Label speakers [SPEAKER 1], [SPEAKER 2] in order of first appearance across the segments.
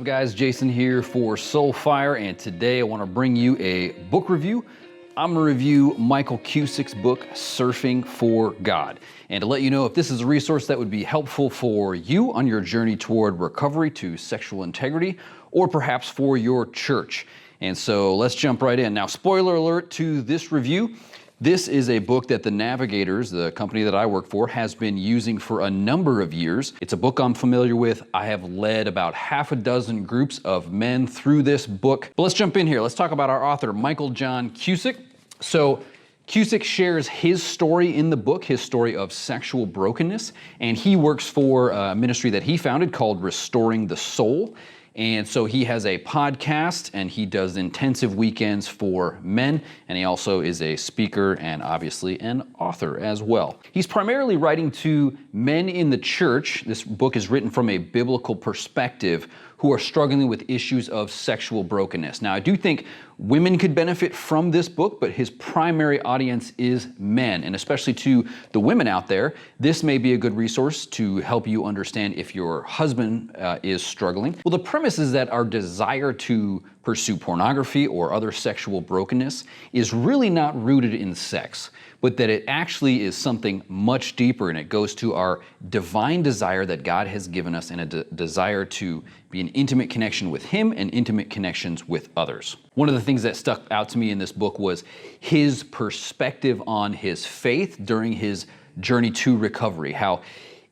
[SPEAKER 1] What's up guys, Jason here for Soulfire, and today I want to bring you a book review. I'm going to review Michael Cusick's book, Surfing for God. And to let you know if this is a resource that would be helpful for you on your journey toward recovery to sexual integrity, or perhaps for your church. And so let's jump right in. Now, spoiler alert to this review. This is a book that the Navigators, the company that I work for, has been using for a number of years. It's a book I'm familiar with. I have led about half a dozen groups of men through this book. But let's jump in here. Let's talk about our author, Michael John Cusick. So Cusick shares his story in the book, his story of sexual brokenness, and he works for a ministry that he founded called Restoring the Soul. And so he has a podcast and he does intensive weekends for men, and he also is a speaker and obviously an author as well. He's primarily writing to men in the church. This book is written from a biblical perspective who are struggling with issues of sexual brokenness. Now, I do think women could benefit from this book, but his primary audience is men, and especially to the women out there, this may be a good resource to help you understand if your husband is struggling. Well, the premise is that our desire to pursue pornography or other sexual brokenness is really not rooted in sex, but that it actually is something much deeper, and it goes to our divine desire that God has given us, and a desire to be in intimate connection with Him and intimate connections with others. One of the things that stuck out to me in this book was his perspective on his faith during his journey to recovery, how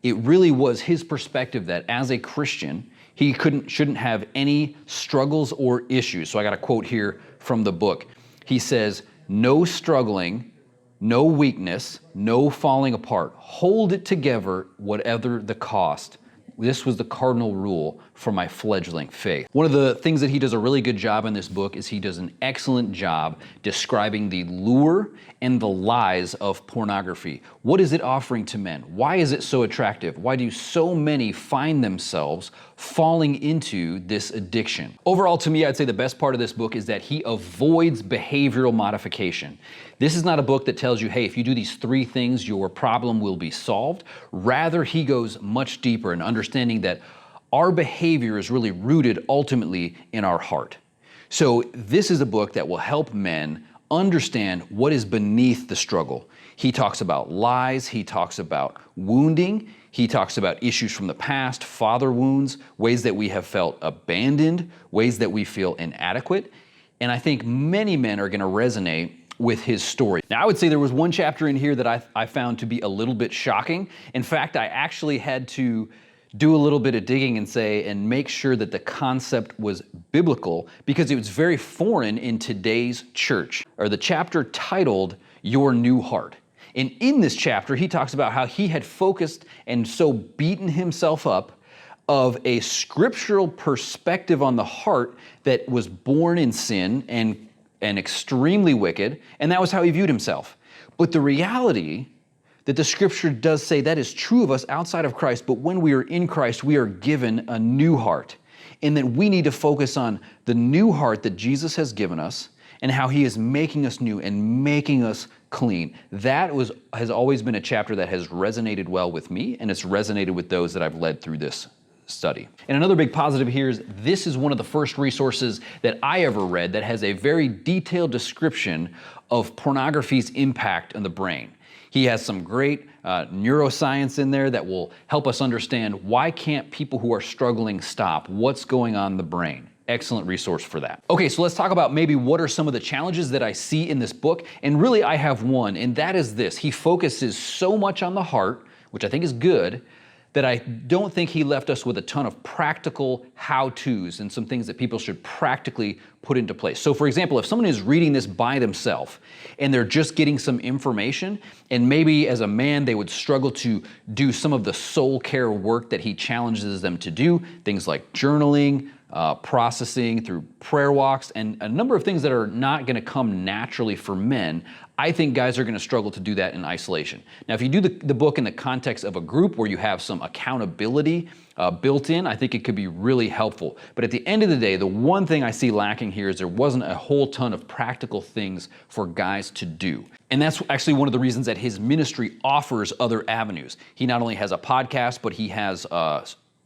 [SPEAKER 1] it really was his perspective that as a Christian, he shouldn't have any struggles or issues. So I got a quote here from the book. He says, "No struggling, no weakness, no falling apart. Hold it together, whatever the cost. This was the cardinal rule for my fledgling faith." One of the things that he does a really good job in this book is he does an excellent job describing the lure and the lies of pornography. What is it offering to men? Why is it so attractive? Why do so many find themselves falling into this addiction? Overall, to me, I'd say the best part of this book is that he avoids behavioral modification. This is not a book that tells you, hey, if you do these 3 things, your problem will be solved. Rather, he goes much deeper in understanding that our behavior is really rooted ultimately in our heart. So this is a book that will help men understand what is beneath the struggle. He talks about lies, he talks about wounding, he talks about issues from the past, father wounds, ways that we have felt abandoned, ways that we feel inadequate. And I think many men are going to resonate with his story. Now, I would say there was one chapter in here that I found to be a little bit shocking. In fact, I actually had to do a little bit of digging and make sure that the concept was biblical, because it was very foreign in today's church. Or the chapter titled, "Your New Heart." And in this chapter, he talks about how he had focused and so beaten himself up of a scriptural perspective on the heart that was born in sin and extremely wicked, and that was how he viewed himself. But the reality that the scripture does say that is true of us outside of Christ, but when we are in Christ, we are given a new heart, and that we need to focus on the new heart that Jesus has given us and how he is making us new and making us clean. That has always been a chapter that has resonated well with me, and it's resonated with those that I've led through this study. And another big positive here is this is one of the first resources that I ever read that has a very detailed description of pornography's impact on the brain. He has some great neuroscience in there that will help us understand why can't people who are struggling stop? What's going on in the brain? Excellent resource for that. Okay, so let's talk about maybe what are some of the challenges that I see in this book. And really I have one, and that is this. He focuses so much on the heart, which I think is good, that I don't think he left us with a ton of practical how-tos and some things that people should practically put into place. So for example, if someone is reading this by themselves and they're just getting some information, and maybe as a man they would struggle to do some of the soul care work that he challenges them to do, things like journaling, processing through prayer walks, and a number of things that are not going to come naturally for men, I think guys are going to struggle to do that in isolation. Now, if you do the book in the context of a group where you have some accountability built in, I think it could be really helpful. But at the end of the day, the one thing I see lacking here is there wasn't a whole ton of practical things for guys to do. And that's actually one of the reasons that his ministry offers other avenues. He not only has a podcast, but he has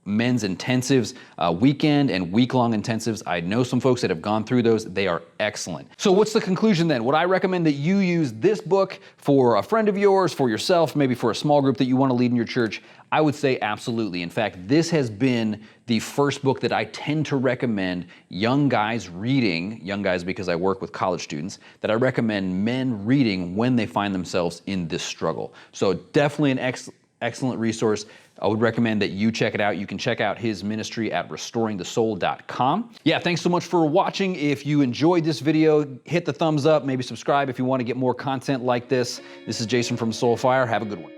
[SPEAKER 1] men's intensives, weekend and week-long intensives. I know some folks that have gone through those. They are excellent. So what's the conclusion then? Would I recommend that you use this book for a friend of yours, for yourself, maybe for a small group that you want to lead in your church? I would say absolutely. In fact, this has been the first book that I tend to recommend young guys reading, young guys because I work with college students, that I recommend men reading when they find themselves in this struggle. So definitely an excellent resource. I would recommend that you check it out. You can check out his ministry at restoringthesoul.com. Yeah, thanks so much for watching. If you enjoyed this video, hit the thumbs up, maybe subscribe if you want to get more content like this. This is Jason from Soulfire. Have a good one.